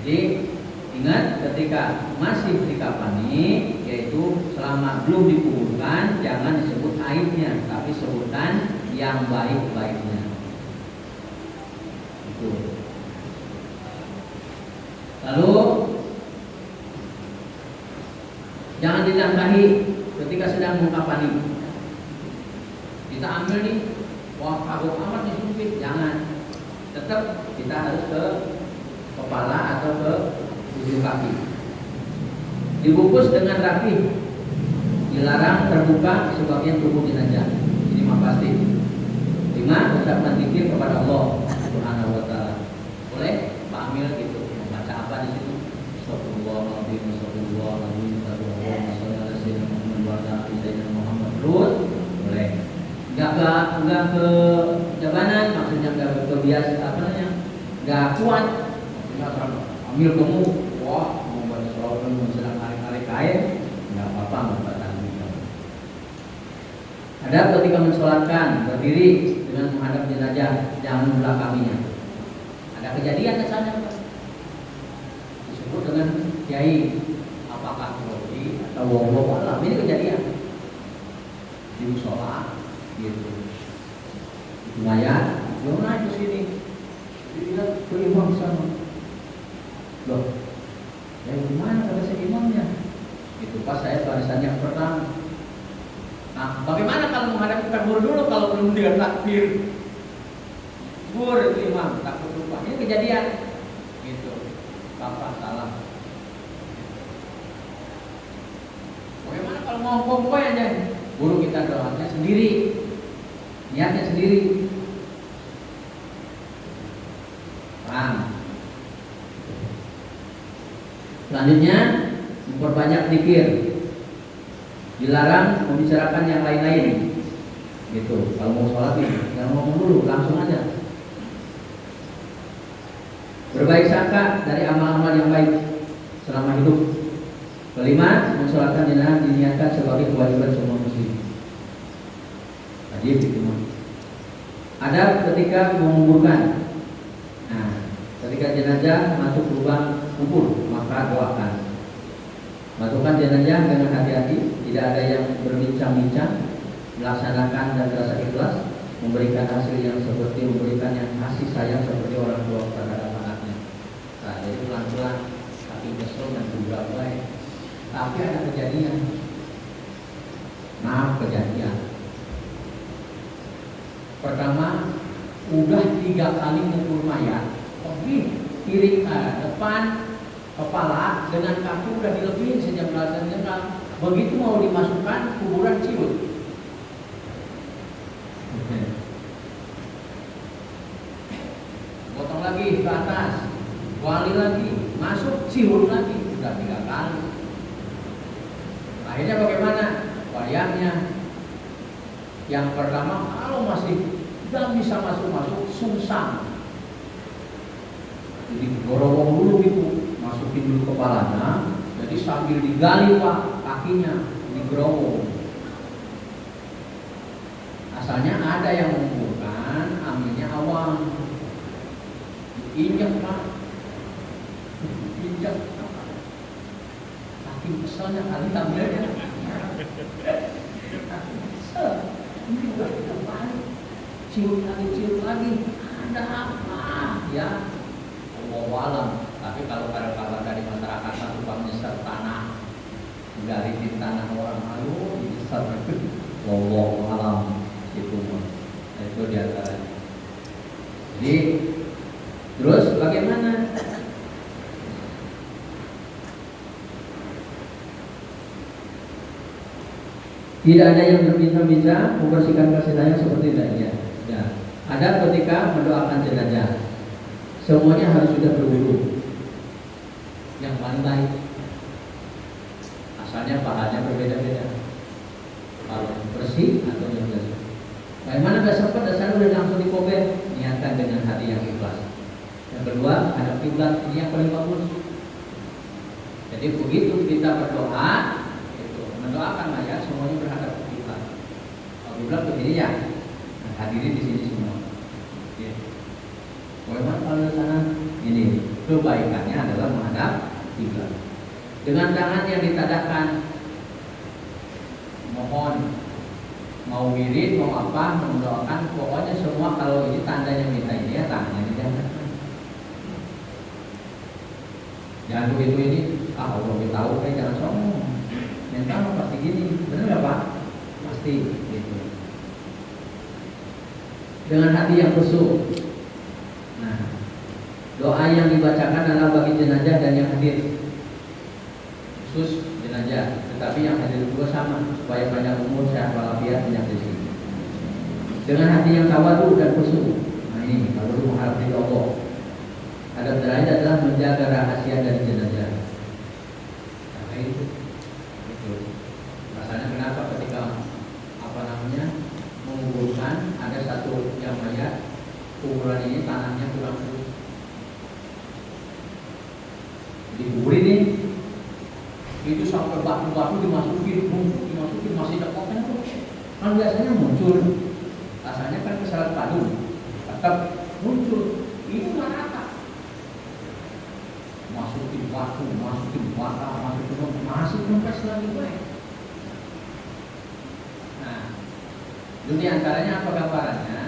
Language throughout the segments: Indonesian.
Jadi ingat ketika masih dikafani, yaitu selama belum dikuburkan, jangan disebut aibnya, tapi sebutkan yang baik-baiknya. Itu. Lalu jangan dinafkahi ketika sedang mengkafani. Kita ambil nih, wah kagok amat nih sumpit, jangan. Tetap kita harus ke kepala atau ke ujung kaki. Dibungkus dengan rapi, dilarang terbuka sebagian tubuh jenazah. Ini mah pasti. 5. Ucapkan zikir kepada Allah Subhanahu wa taala. Boleh Pak Amil gitu. Membaca apa di situ? Astagfirullahaladzim, astagfirullahaladzim, astagfirullahaladzim, Muhammad. Terus boleh. Enggak ke jabanan, maksudnya enggak kebiasa apa namanya? Enggak kuat. Maksudnya ambil kamu, wah mau baca selawat mau sedang tarik kain, enggak apa-apa membaca. Ada ketika mensolatkan berdiri dengan menghadap jenazah, jangan membelakanginya. Ada kejadian misalnya disebut dengan kiai, apakah Robi atau wallahu alam, ini kejadian di musola gitu. Mayat, dia naik ke sini, dia ke imam sana. Loh, ya gimana kata si imamnya? Itu pas saya barisan yang pertama. Nah, bagaimana kalau menghadapi takbir dulu kalau belum dia takbir? Bur itu imam, takbir lupa. Ini kejadian. Gitu. Bapak salah. Bagaimana kalau mau kompoi aja? Guru kita doanya sendiri. Niatnya sendiri. Paham? Selanjutnya memperbanyak zikir. Dilarang membicarakan yang lain-lain. Gitu. Kalau mau sholat nih, jangan ngomong dulu, langsung aja. Berbaik sangka dari amal-amal yang baik selama hidup. 5. Mensolatkan jenazah diniatkan sebagai kewajiban semua muslim. Wajib itu. Ada ketika menguburkan. Nah, ketika jenazah masuk lubang kubur, maka doakan. Masukkan jenazah dengan hati-hati, tidak ada yang berbincang-bincang, melaksanakan dan rasa ikhlas, memberikan hasil yang seperti memberikan yang kasih sayang seperti orang tua terhadap anaknya. Nah, jadi pelan-pelan, tapi kesel dan juga baik. Tapi ada kejadian, maaf kejadian. Pertama, udah 3 kali mukul mayat, tapi kiri depan kepala dengan kaki udah dilebihin sejak belasan jam. Begitu mau dimasukkan kuburan ciut. Potong lagi ke atas, wali lagi, masuk ciut lagi, udah 3 kali. Akhirnya bagaimana? Wayangnya yang pertama kalau masih nggak bisa masuk sungsang. Jadi gorowong dulu gitu, masukin dulu kepalanya. Jadi sambil digali Pak kakinya digerowong. Asalnya ada yang menguburkan, ambilnya awam. Diinjak Pak, diinjak. Saking keselnya kali ambilnya. Kesel, ini udah kembali. Ciut lagi, ada apa? Ya. Wawalam, tapi kalau kadang-kadang dari masyarakat satu bang nyeser tanah, garitin tanah orang, ayo nyeser, wawalam itu mah, itu diantaranya. Jadi terus bagaimana? Tidak ada yang berbincang-bincang, membersihkan kasih sayang seperti lainnya. Ya. Ada ketika mendoakan jenazah. Semuanya harus sudah berwudu yang paling baik. Asalnya bahannya berbeda-beda. Kalau bersih atau yang biasa. Bagaimana nggak sempat dasarnya udah langsung dikobek, niatkan dengan hati yang ikhlas. Yang kedua, hadap kiblat, ini yang paling bagus. Jadi begitu kita berdoa, itu mendoakan mayat semuanya berhadap kiblat. Kalau kiblat begini ya, hadirin di sini semua. Bagaimana kalau di sana Ini kebaikannya adalah menghadap kiblat. Dengan tangan yang ditadahkan, mohon, mau wirid, mau apa, mendoakan, pokoknya semua kalau ini tandanya minta ini ya tangannya ditadahkan. Jangan begitu ini, Allah lebih tahu, jangan sombong. Mental pasti gini, benar nggak Pak? Pasti gitu. Dengan hati yang khusyuk. Nah, doa yang dibacakan adalah bagi jenazah dan yang hadir. Khusus jenazah, tetapi yang hadir juga sama, supaya banyak umur, sehat walafiat, banyak rezeki. Dengan hati yang tawadhu dan khusyuk. Nah ini kalau mengharap ridho Allah. Adab terakhir adalah menjaga rahasia dari jenazah. Nah itu. Rasanya kenapa ketika menguburkan ada satu yang mayat, kuburan ini tanahnya kurang terus. Dikubur ini itu sampai batu-batu dimasukin masih dekatnya tuh. Kan biasanya muncul, rasanya kan kesalahan padu, tetap muncul. Ini rata, masukin batu, masih kempes lagi baik. Nah, dunia antaranya apa gambarannya?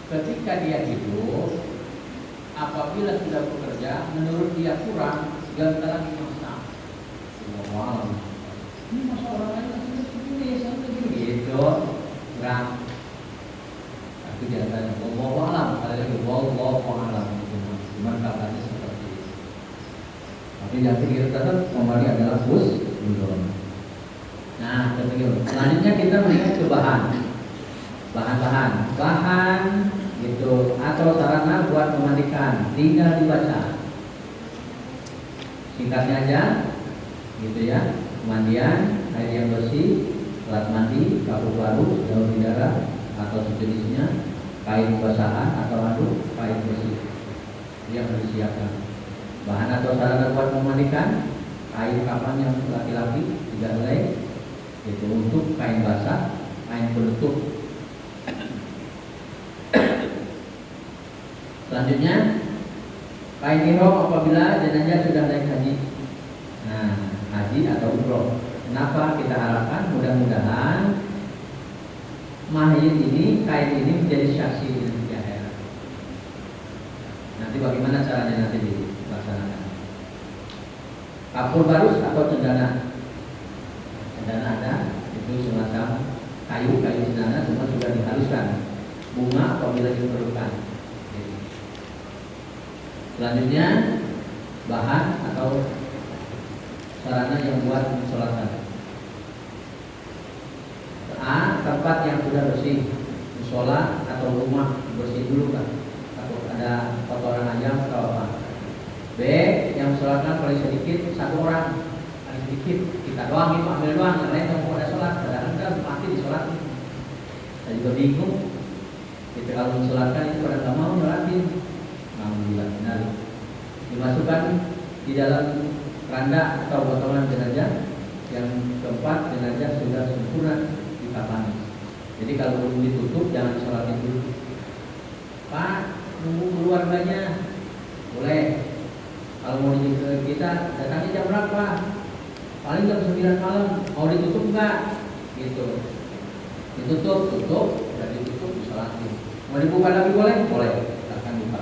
Ketika dia hidup, apabila sudah bekerja, menurut dia kurang, ganti lagi masa. Wow, ini masa orang lain masih begini, saya begini gitu, kurang. Tapi dia tanya, wallahu alam, ada lagi wallahu alam, cuma katanya seperti itu. Tapi yang kita tetap kembali adalah husnul. Nah, selanjutnya kita melihat ke bahan gitu atau sarana buat memandikan, tinggal dibaca. Singkatnya aja, gitu ya. Pemandian, air yang bersih, alat mandi, kapur baru, daun bidara atau sejenisnya, kain basahan atau handuk, kain bersih yang harus disiapkan. Bahan atau sarana buat memandikan, kain kapan yang laki-laki 3 helai, itu untuk kain basah, kain penutup. Selanjutnya, kain ihram apabila jenazah sudah naik haji. Nah, haji atau umroh. Kenapa kita harapkan mudah-mudahan mayit ini, kain ini menjadi saksi di akhirat. Nanti bagaimana caranya nanti dilaksanakan? Kapur barus atau cendana. Cendana ada, itu semacam kayu cendana semua sudah dihaluskan. Bunga apabila diperlukan. Selanjutnya, bahan atau sarana yang buat mensolatkan. A. Tempat yang sudah bersih, musola atau rumah bersih dulu kan, atau ada kotoran ayam atau apa. B. Yang mensolatkan paling sedikit 1 orang, paling sedikit kita doang itu ambil doang, yang lain nggak ada sholat, padahal kan pasti disolat. Saya juga bingung. Kita kalau mensolatkan itu pada nggak mau nyolatin. Alhamdulillah benar. Dimasukkan di dalam keranda atau potongan jenazah. Yang keempat, jenazah sudah sempurna dikafani. Jadi kalau belum ditutup jangan sholatin dulu. Pak, nunggu keluarganya boleh. Kalau mau dijemput kita datangnya jam berapa? Paling jam 9 malam. Mau ditutup enggak? Gitu. Ditutup, udah ditutup disolatin. Mau dibuka lagi boleh? Boleh. Akan buka.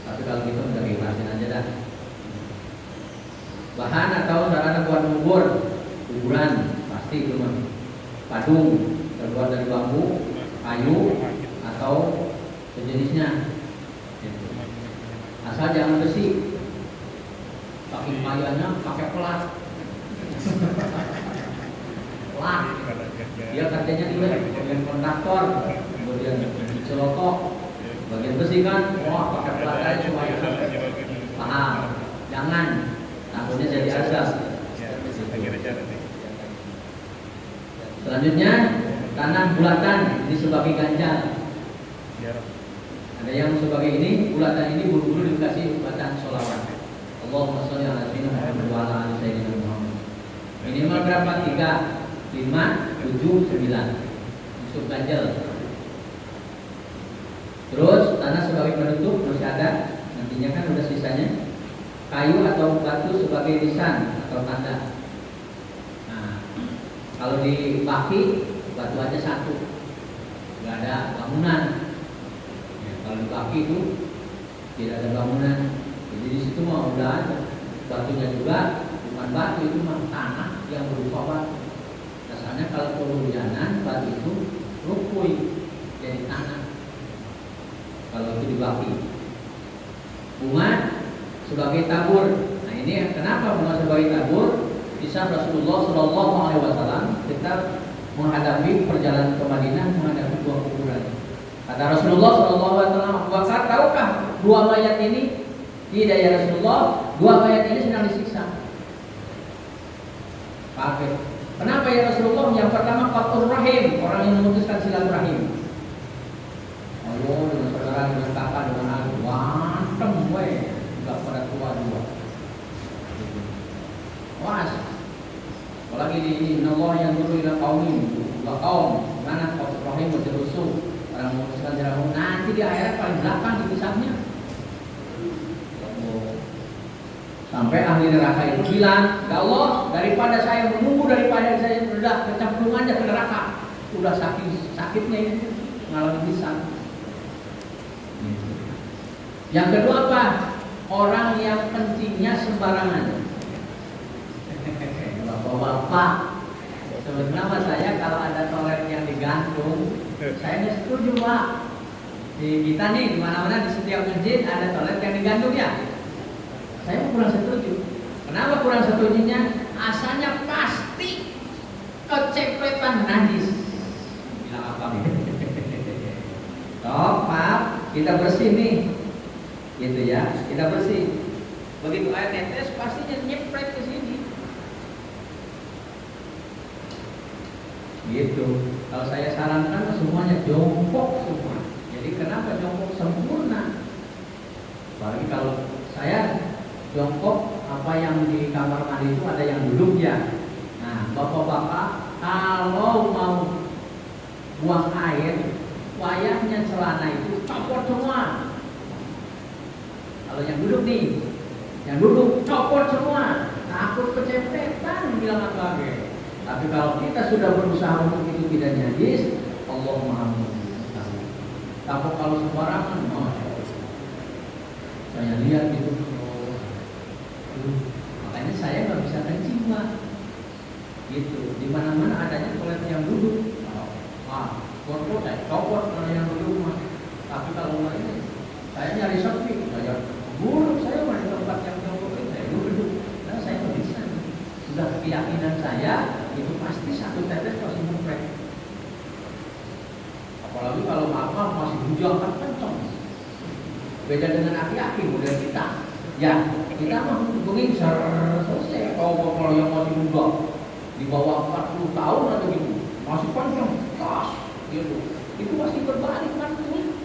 Tapi kalau gitu udah ikhlasin aja dah. Bahan atau sarana buat mengubur, kuburan pasti itu mah. Padung terbuat dari bambu, kayu atau sejenisnya. Asal jangan besi. Pakai kayanya pakai pelat. Pelat. Dia kerjanya juga bagian konduktor, kemudian celotok. Bagian besi kan, wah pakai pelat aja supaya paham. Jangan, takutnya jadi asas. Selanjutnya, tanah bulatan ini sebagai ganjal. Ada yang sebagai ini, bulatan ini buru-buru dikasih bacaan sholawat. Allahumma sholli ala sayyidina Muhammad wa ala ali sayyidina Muhammad. Minimal berapa? 3, 5, 7, 9. Untuk ganjal. Terus tanah sebagai penutup masih ada, nantinya kan udah sisanya. Kayu atau batu sebagai nisan atau tanda. Nah, kalau di Baki batu aja satu, nggak ada bangunan. Ya, kalau di Baki itu tidak ada bangunan. Jadi di situ mah udah ada batunya juga, bukan batu itu mah tanah yang berupa batu. Dasarnya kalau kehujanan batu itu rupuy jadi tanah. Kalau itu di Baki. Bunga sebagai tabur. Nah ini kenapa bunga sebagai tabur? Bisa Rasulullah Shallallahu Alaihi Wasallam kita menghadapi perjalanan ke Madinah menghadapi dua kuburan. Kata Rasulullah Shallallahu Alaihi Wasallam, Bakar tahukah dua mayat ini? Tidak ya Rasulullah, dua mayat ini sedang disiksa. Kaget. Kenapa ya Rasulullah? Yang pertama qatur rahim, orang yang memutuskan silaturahim. Ayo dengan saudara, dengan kakak, dengan adik, wantem we, enggak pada tua dua. Was. Apalagi di Allah yang dulu ila qaumin, wa qaum, mana qatur rahim wa rusul, orang memutuskan silaturahim. Nanti di akhirat paling belakang dipisahnya. Sampai ahli neraka itu bilang, ya Allah, daripada saya menunggu, daripada saya sudah kecemplung aja ke neraka, udah sakitnya ini mengalami pisah. Yang kedua apa? Orang yang kencingnya sembarangan. Bapak-bapak, sebenarnya saya kalau ada toilet yang digantung, saya nggak setuju Pak. Di kita nih, di mana-mana di setiap masjid ada toilet yang digantung ya. Saya kurang setuju. Kenapa kurang setujunya? Asalnya pasti kecepretan najis. Bilang apa nih? Top, Pak, kita bersih nih. Gitu ya, kita bersih. Begitu air netes pastinya nyepret ke sini. Gitu. Kalau saya sarankan semuanya jongkok semua. Jadi kenapa jongkok sempurna? Apalagi kalau saya jongkok, apa yang di kamar mandi itu ada yang duduk ya. Nah, bapak-bapak kalau mau buang air, wayahnya celana itu copot semua. Kalau yang duduk nih, yang duduk copot semua, takut kecepetan bilang apa lagi. Tapi kalau kita sudah berusaha untuk itu tidak najis, Allah Maha mengetahui. Tapi kalau sembarangan, saya lihat itu. Makanya saya nggak bisa kencing Pak. Gitu. Di mana-mana adanya toilet yang duduk. Copot saya copot kalau yang duduk mah. Tapi kalau nggak ini, saya nyari sepi. Saya buruk saya mah di tempat yang copot itu saya duduk. Nah saya nggak bisa. Sudah keyakinan saya itu pasti satu tetes pasti mumpret. Apalagi kalau apa masih bujang kan kenceng. Beda dengan aki-aki model kita. Ya, kita mah hubungin selesai. Kalau yang masih muda di bawah 40 tahun atau gitu masih panjang, tas, gitu. Itu masih berbalik mantunya.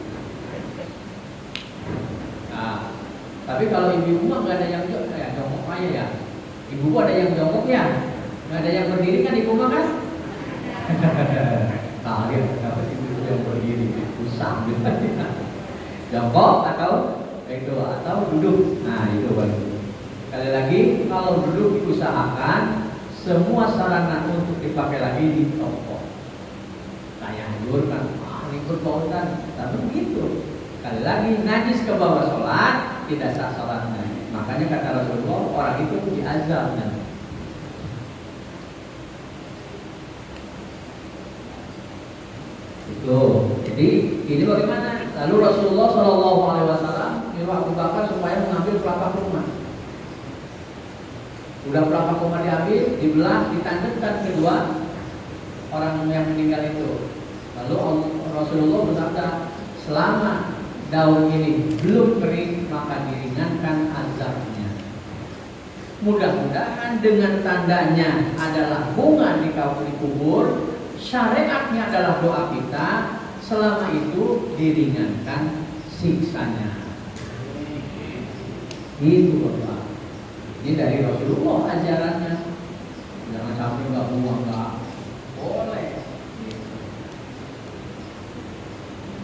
Nah, tapi kalau ibu mah nggak ada yang jongkok aja ya. Ibu ada yang jongkok ya, nggak ada yang berdiri kan ibu mah kan? Nah, lihat dapat ibu yang berdiri, usang gitu. Jongkok atau itu atau duduk. Nah itu baru. Sekali lagi kalau duduk diusahakan semua sarana untuk dipakai lagi dicopot. Saya anjurkan, ikut pautan, tapi begitu. Sekali lagi najis ke bawah sholat tidak sah sholatnya. Makanya kata Rasulullah orang itu diazab nanti. Itu. Jadi ini bagaimana? Lalu Rasulullah Shallallahu Alaihi Wasallam nyuruh Abu Bakar supaya mengambil pelapa kurma. Udah pelapa kurma diambil, dibelah, ditandukkan kedua orang yang meninggal itu. Lalu Rasulullah bersabda, selama daun ini belum kering maka diringankan azabnya. Mudah-mudahan dengan tandanya adalah bunga di kubur, syariatnya adalah doa kita. Selama itu diringankan siksanya. Itu Bapak. Ini dari Rasulullah ajarannya. Jangan sampai nggak buang nggak boleh.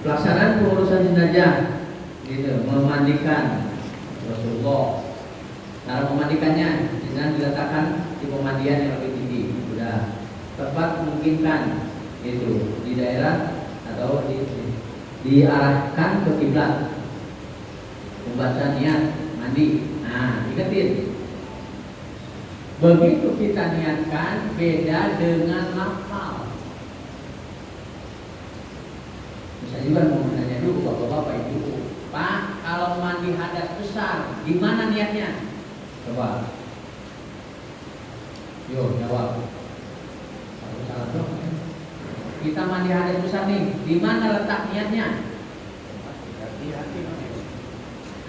pelaksanaan pengurusan jenazah, gitu, memandikan Rasulullah. Cara memandikannya, jenazah diletakkan di pemandian yang lebih tinggi, sudah tepat memungkinkan, itu di daerah atau diarahkan ke kiblat, membaca niat mandi. Nah, ingetin. Begitu kita niatkan, beda dengan lafal. Bisa juga mau menanya dulu bapak-bapak ibu, Pak, kalau mandi hadas besar, gimana niatnya? Coba. Yuk jawab. Salah dong. Kita mandi hadas besar nih, di mana letak niatnya?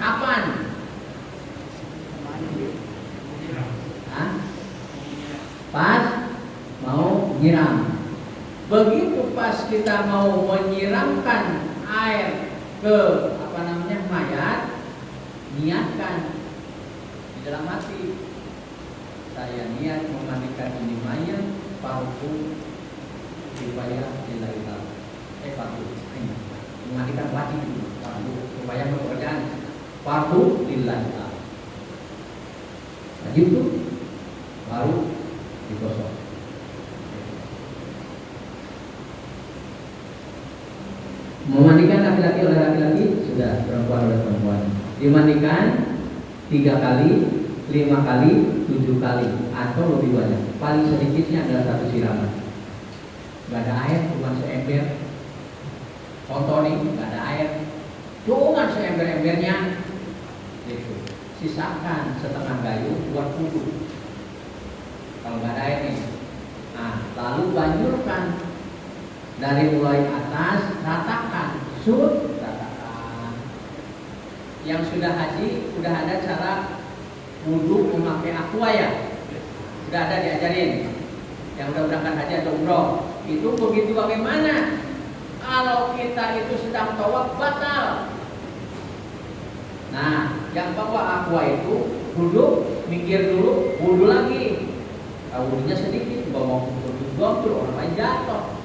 Kapan? Hah? Pas mau nyiram. Begitu pas kita mau menyiramkan air ke mayat, niatkan di dalam hati, saya niat memandikan ini mayat fardu supaya lillahi ta'ala. Fardu memandikan wajib fardu supaya pekerjaan fardu lillahi ta'ala. Wajib itu baru digosok. Memandikan laki-laki oleh laki-laki, sudah, perempuan oleh perempuan. Dimandikan 3 kali, 5 kali, 7 kali atau lebih banyak. Paling sedikitnya adalah 1 siraman. Gak ada air, cuma seember. Contoh nih, gak ada air, cuma seember-embernya. Gitu. Sisakan setengah gayung buat wudhu. Kalau gak ada air nih, nah lalu banjurkan dari mulai atas, ratakan, ratakan. Yang sudah haji, sudah ada cara wudhu memakai aqua ya, sudah ada diajarin. Yang udah berangkat haji atau umroh, itu begitu bagaimana? Kalau kita itu sedang tawaf batal. Nah, yang bawa aqua itu duduk, minggir dulu, wudhu lagi. Wudhunya sedikit, bawa wudhu orang lain jatuh.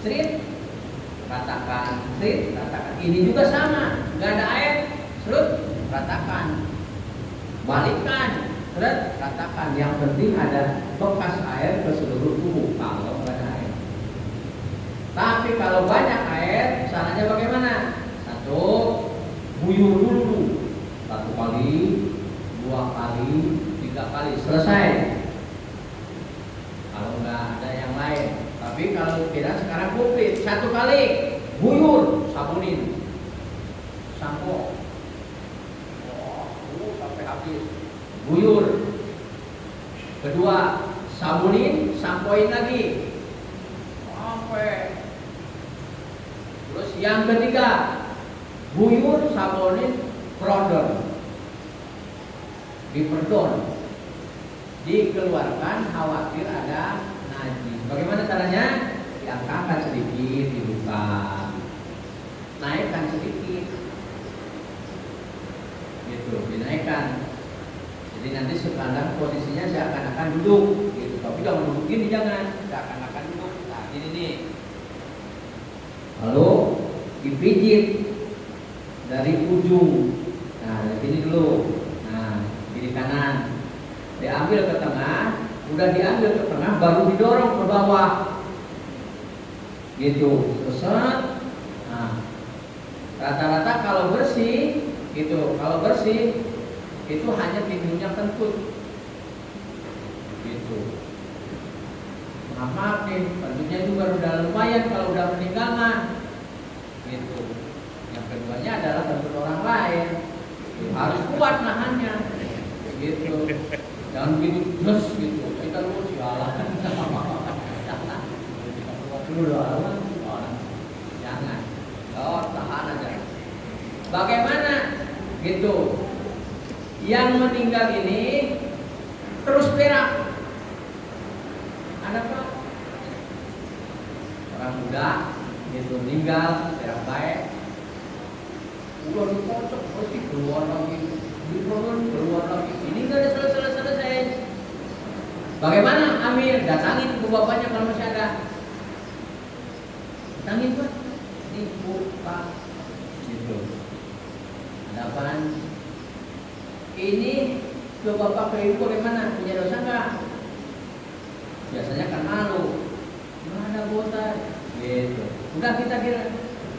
Serit, ratakan, serit, ratakan. Ini juga sama, nggak ada air, serut, ratakan, balikkan, serut, ratakan. Yang penting ada bekas air ke seluruh tubuh. Kalau nggak ada air, tapi kalau banyak air, caranya bagaimana? 1, guyur dulu, 1 kali, 2 kali, 3 kali, selesai. Kalau nggak ada yang lain. Tapi kalau tidak sekarang komplit 1 kali guyur, sabunin, sampo, sampai habis, guyur. Kedua, sabunin, sampoin lagi, sampai. Terus yang ketiga, guyur, sabunin, prodon, diperdon, dikeluarkan khawatir ada najis. Bagaimana caranya? Diangkatkan sedikit, dibuka, naikkan sedikit, gitu, dinaikkan. Jadi nanti sekarang posisinya seakan-akan duduk, gitu. Tapi jangan duduk gini, jangan, seakan-akan duduk. Nah, ini nih. Lalu dipijit dari ujung. Nah, dari sini dulu. Nah, kiri kanan. Diambil ke tengah. Udah diambil ke tengah, baru didorong ke bawah, gitu, set. Nah, rata-rata kalau bersih, gitu, kalau bersih itu hanya pinggirnya kentut, gitu. Maaf nih, kentutnya juga udah lumayan kalau udah meninggal mah, gitu. Yang keduanya adalah kentut orang lain, harus kuat nahannya, gitu. Jangan begitu terus gitu. Kita lu sialan. Jangan. Oh, tahan aja. Bagaimana? Gitu. Yang meninggal ini terus berak. Ada Pak? Orang muda gitu meninggal, berak baik. Udah dipocok, pasti keluar lagi. Keluar lagi. Ini nggak ada selesai. Bagaimana? Amir, datangin ibu bapaknya kalau masih ada. Datangin Pak. Ibu, Pak, hadapan. Ini ke bapak ke ibu bagaimana? Punya dosa nggak? Biasanya kan malu, mana bosan, gitu. Udah kita kira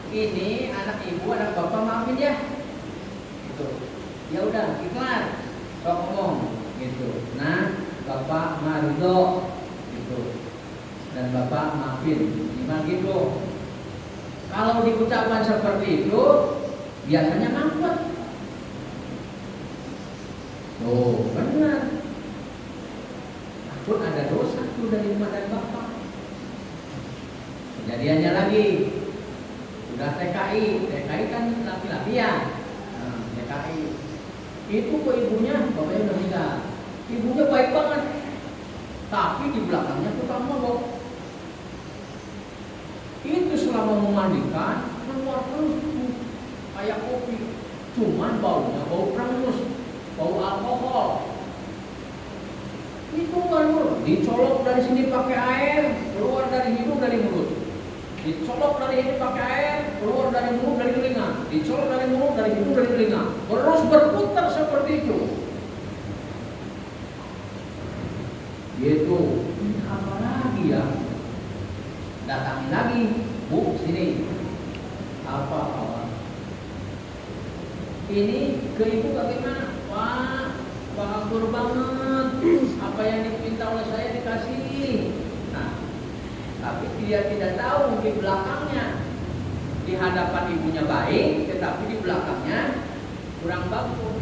ini anak ibu, anak bapak maafin ya, gitu. Ya udah, ikhlas, sok ngomong, gitu. Nah, bapak marido, gitu. Dan bapak maafin, gimana gitu. Kalau diucapkan seperti itu, biasanya ngambek. Oh, benar. Takut ada dosa tuh dari emak dan bapak. Kejadiannya lagi, udah TKI kan laki-laki ya. Nah, TKI itu ke ibunya, bapaknya udah nikah. Ibunya baik banget, tapi di belakangnya tukang mogok. Itu selama memandikan keluar terus kayak kopi, cuman baunya bau perengus, bau alkohol. Itu baru dicolok dari sini pakai air, keluar dari hidung dari mulut. Dicolok dari ini pakai air, keluar dari mulut dari telinga. Dicolok dari mulut dari hidung dari telinga. Terus berputar seperti itu. Gitu. Apa lagi ya? Datangin lagi, Bu, sini. Apa? Ini ke ibu bagaimana? Wah, bagus banget. Apa yang diminta oleh saya dikasih. Nah, tapi dia tidak tahu di belakangnya. Di hadapan ibunya baik, tetapi di belakangnya kurang bagus.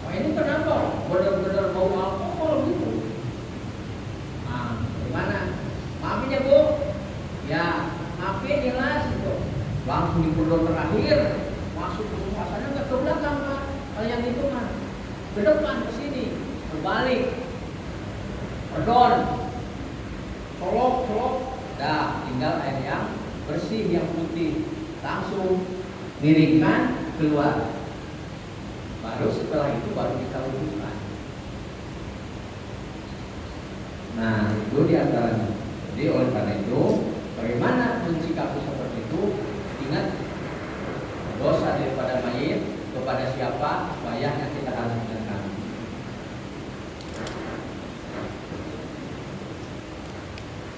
Oh, ini kenapa? Benar-benar bau alkohol gitu. Nah, gimana? Maafin ya Bu. Ya, maafin jelas gitu. Langsung di koridor terakhir, masuk ke rumah sana nggak ke belakang Pak. Kalau yang itu mah ke depan ke sini, berbalik. Perdon. Colok. Dah, tinggal air yang bersih yang putih. Langsung miringkan keluar. Baru setelah itu baru kita wudhukan. Nah, itu diantaranya. Jadi oleh karena itu, bagaimana mensikapi seperti itu? Ingat, dosa daripada mayit kepada siapa bayarnya kita harus ingatkan.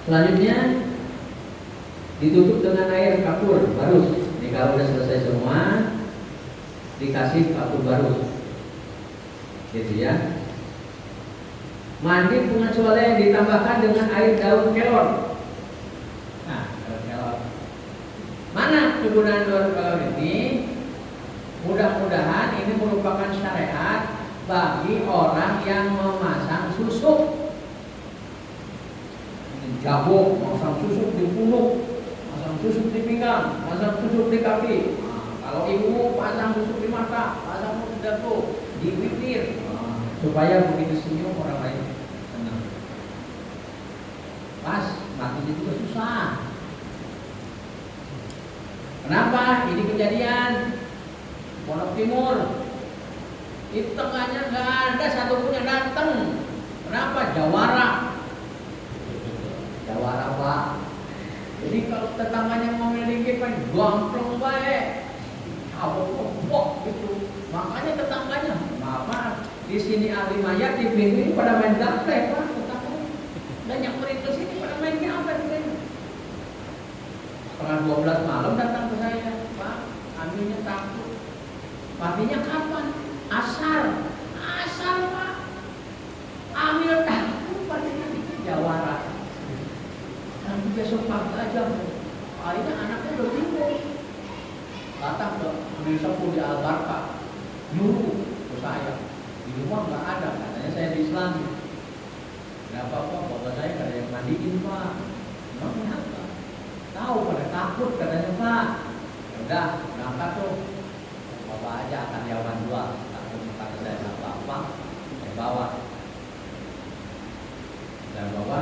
Selanjutnya ditutup dengan air kapur barus. Jadi kalau sudah selesai semua, dikasih kapur barus, gitu ya. Mandi pengecualian ditambahkan dengan air daun kelor. Nah, daun kelor. Mana kegunaan daun kelor ini? Mudah-mudahan ini merupakan syariat bagi orang yang memasang susuk. Jago, masang susuk di punuk, masang susuk di pinggang, masang susuk di kaki. Nah, kalau ibu pasang susuk di mata, pasang susuk jatuh di bibir. Supaya begitu senyum orang lain senang. Pas matinya juga susah. Kenapa? Ini kejadian Pondok Timur. Di tengahnya nggak ada satupun yang datang. Kenapa? Jawara Pak. Jadi kalau tetangganya mau memiliki kan gampang baik. Kok gitu. Makanya tetangganya, maaf. Di sini ahli mayat, di pintu ini pada main gaplek Pak, dan yang ke sini pada main gaplek. Setengah 12 malam datang ke saya, Pak, ambilnya takut. Matinya kapan? Asar Pak. Ambil takut patinya di Jawara. Nanti besok pagi aja. Akhirnya anaknya udah bingung. Datang ke ambil sapu di Albarka, nyuruh ke saya. Di rumah nggak ada, katanya saya di Islam. Kenapa Pak? Bapak saya nggak ada yang mandiin Pak. Emang kenapa? Tahu pada takut katanya Pak. Ya udah, berangkat tuh. Bapak aja akan diawan dua. Takut kata saya nggak apa-apa. Saya bawa.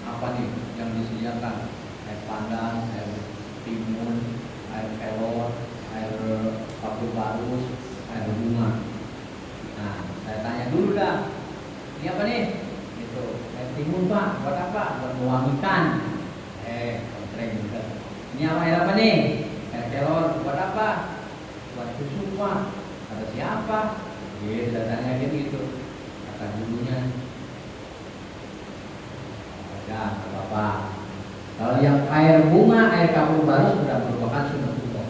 Apa nih yang disediakan? Air pandan, air timun, air kelor, air kapur barus, air bunga. Nah, saya tanya dulu dah, ini apa nih? Itu air timun Pak, buat apa? Buat mewangikan. Kontreng juga. Ini air apa nih? Air kelor, buat apa? Wah, kata siapa? Dia datanya gitu, kata gurunya. Ya, apa-apa. Kalau yang air bunga, air kapur baru sudah merupakan sunnatullah.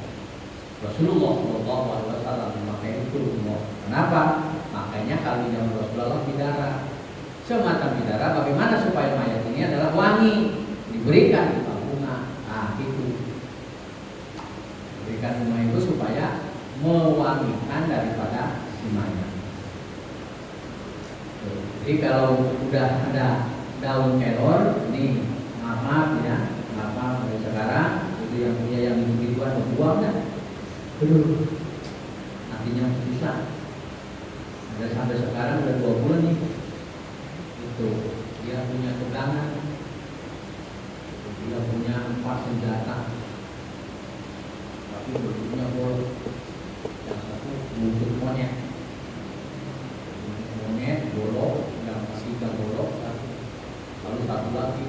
Rasulullah Shallallahu Alaihi Wasallam memakai itu semua. Kenapa? Makanya kalau di zaman Rasulullah bidara, semacam bidara. Bagaimana supaya mayat ini adalah wangi? Diberikan bunga. Nah, itu. Diberikan bunga itu supaya mewangikan daripada si mayat. Jadi kalau sudah ada daun kelor, ini maaf ya, maaf dari sekarang itu yang punya yang begituan buang ya. Artinya susah. Ada sampai sekarang udah 2 bulan nih. Itu dia punya pegangan, dia punya 4 senjata, tapi bentuknya bolong. Yang satu buntut monyet, bolong, yang ketiga bolong, lalu satu lagi,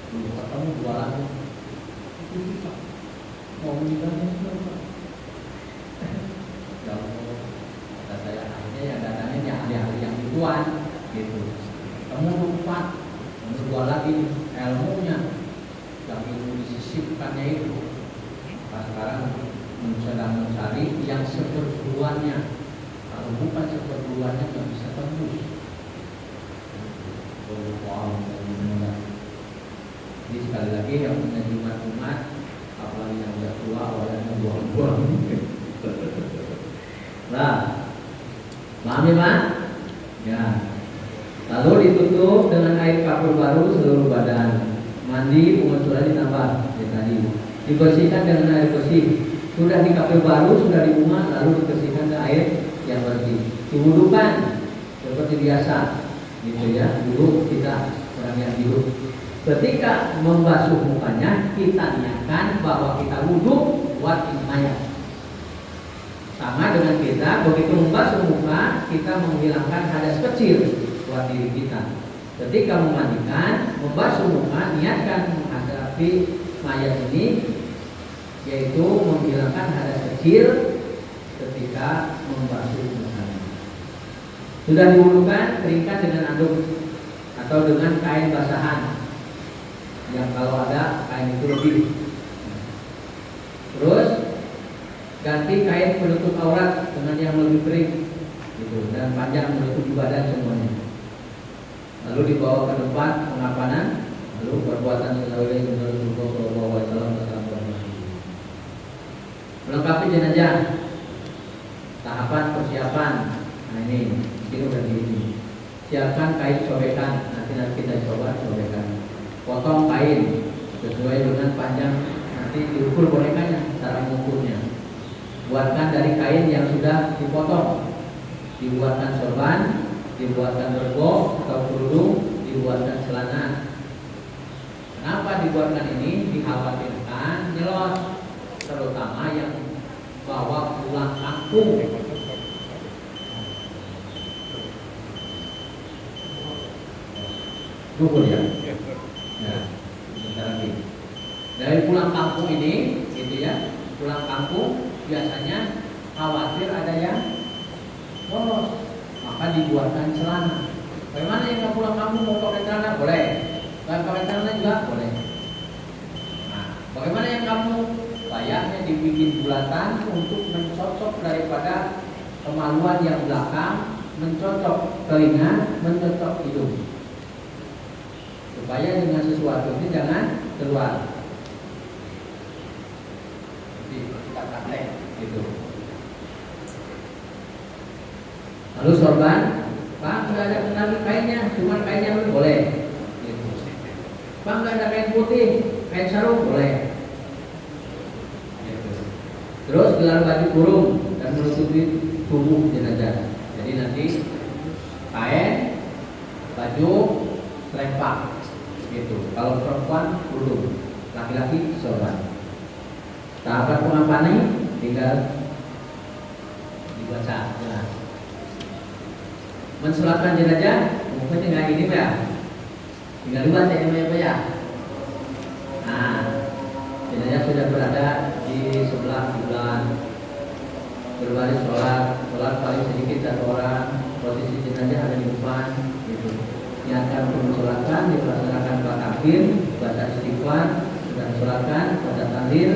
belum ketemu 2 lagi. Itu susah. Mau meninggalnya siapa? Kata saya akhirnya yang datangnya yang ahli-ahli yang gituan gitu. Kamu 4, yang 2 lagi ilmunya, yang ilmu disisipkannya itu. Nah, sekarang sedang mencari yang seperguruannya. Kalau bukan seperguruannya nggak bisa tembus. Jadi sekali lagi yang punya umat, apalagi yang udah tua, awalnya buang-buang. Nah, paham ya Pak? Ya. Lalu ditutup dengan air kapur baru seluruh badan. Mandi, pengucuran ditambah ya tadi. Dibersihkan dengan air bersih. Sudah di kapur baru, sudah dibuang, lalu dibersihkan ke air yang bersih. Diwudukan seperti biasa, gitu ya. Dulu kita orang yang dulu. Ketika membasuh mukanya, kita niatkan bahwa kita wudhu buat mayat. Sama dengan kita, begitu membasuh muka, kita menghilangkan hadas kecil buat diri kita. Ketika memandikan, membasuh muka, niatkan menghadapi mayat ini, yaitu menghilangkan hadas kecil ketika membasuh muka. Sudah diwudukan, keringkan dengan anduk atau dengan kain basahan. Yang kalau ada kain itu lebih. Terus ganti kain penutup aurat dengan yang lebih kering, gitu, dan panjang menutupi badan semuanya. Lalu dibawa ke tempat pengapanan, lalu perbuatan sesuai dengan Rasulullah SAW. Melengkapi jenazah, tahapan persiapan. Nah ini udah gini. Siapkan kain sobekan, nanti kita coba sobekan. Potong kain sesuai dengan panjang, nanti diukur bonekanya, cara mengukurnya. Buatkan dari kain yang sudah dipotong. Dibuatkan sorban, dibuatkan bergok atau kerudung, dibuatkan celana. Kenapa dibuatkan ini? Dikhawatirkan nyelot, terutama yang bawa pulang kampung. Dukun ya? Ya, sebentar lagi. Dari pulang kampung ini, gitu ya, pulang kampung biasanya khawatir ada yang bolos, maka dibuatkan celana. Bagaimana yang nggak pulang kampung mau pakai celana? Boleh. Nggak pakai celana juga boleh. Nah, bagaimana yang kamu layaknya dibikin bulatan untuk mencocok daripada kemaluan yang belakang, mencocok telinga, mencocok hidung, supaya dengan sesuatu ini jangan keluar. Kita praktek gitu. Lalu sorban, Pak nggak ada kenali kainnya, cuma kainnya dulu boleh. Gitu. Pak nggak ada kain putih, kain sarung boleh. Gitu. Terus gelar baju kurung dan menutupi tubuh jenazah. Jadi nanti kain, baju, selempang. Gitu. Kalau perempuan kurung, laki-laki sorban. Tahapan pengapanan tinggal dibaca jelas. Mensolatkan jenazah, mungkin tinggal ini ya, tinggal dibaca ya. Nah, jenazah sudah berada di sebelah kiblat. berbaris sholat paling sedikit 1 orang, posisi jenazah ada di depan, gitu. Niatkan untuk mensolatkan, dilaksanakan takbir, baca istighfar, sudah disolatkan, baca tahlil,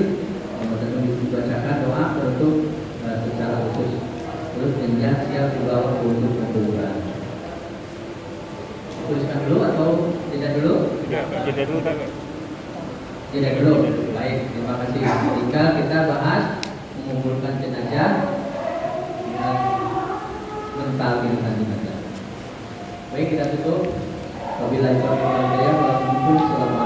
kemudian dibacakan doa untuk secara khusus. Terus jenazah siap dibawa untuk kuburan. Tuliskan dulu atau tidak dulu? Tidak dulu, Pak. Tidak dulu. Baik, terima kasih. Jika kita bahas mengumpulkan jenazah dengan mentalkan jenazah. Baik, kita tutup. Wabillahi taufiq wal hidayah. Assalamualaikum warahmatullahi wabarakatuh.